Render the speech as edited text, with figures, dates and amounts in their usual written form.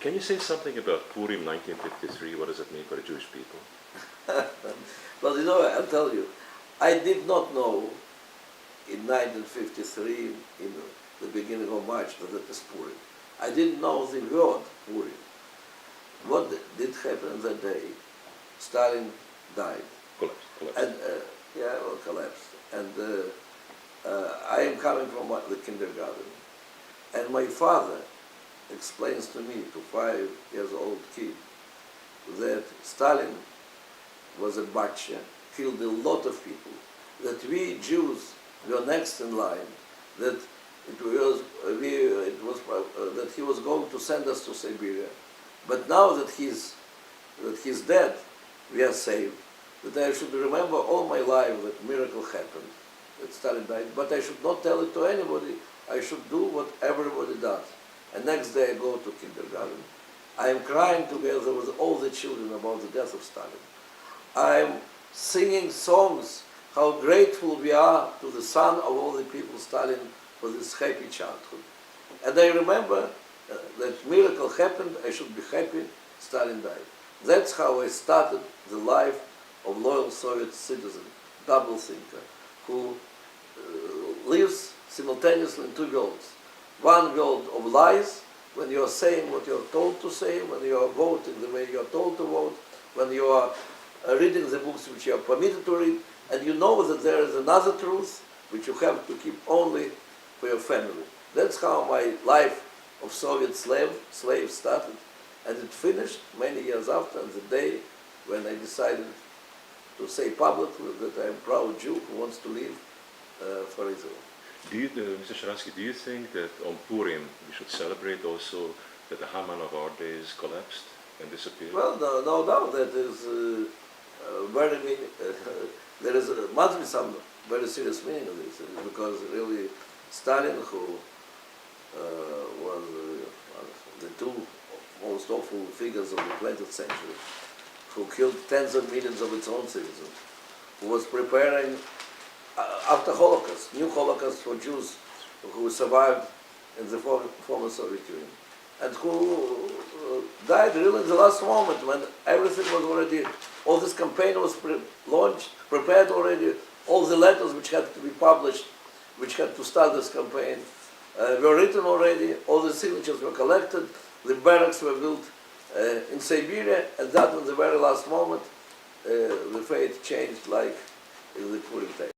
Can you say something about Purim 1953? What does it mean for the Jewish people? Well, you know, I'll tell you, I did not know in 1953, in the beginning of March, that it is Purim. I didn't know the word Purim. What did happen that day? Stalin died. Collapsed. And, collapsed. And I am coming from the kindergarten. And my father explains to me, to 5 years old kid, that Stalin was a butcher, killed a lot of people, that we Jews were next in line, that that he was going to send us to Siberia. But now that he's dead, we are saved. That I should remember all my life that miracle happened, that Stalin died, but I should not tell it to anybody. I should do what everybody does. And next day I go to kindergarten. I am crying together with all the children about the death of Stalin. I am singing songs, how grateful we are to the son of all the people, Stalin, for this happy childhood. And I remember that miracle happened, I should be happy, Stalin died. That's how I started the life of loyal Soviet citizen, double thinker, who lives simultaneously in two worlds. One world of lies, when you are saying what you are told to say, when you are voting the way you are told to vote, when you are reading the books which you are permitted to read, and you know that there is another truth which you have to keep only for your family. That's how my life of Soviet slave started, and it finished many years after, on the day when I decided to say publicly that I am a proud Jew who wants to live for Israel. Mr. Sharansky, do you think that on Purim we should celebrate also that the Haman of our days collapsed and disappeared? Well, no doubt that is very meaning. There must be some very serious meaning of this, because really Stalin, who was the two most awful figures of the 20th century, who killed tens of millions of its own citizens, who was preparing after Holocaust, new Holocaust for Jews who survived in the former Soviet Union, and who died really in the last moment when everything was already, all this campaign was launched, prepared already, all the letters which had to be published, which had to start this campaign, were written already, all the signatures were collected, the barracks were built in Siberia, and that in the very last moment, the fate changed like in the Purim time.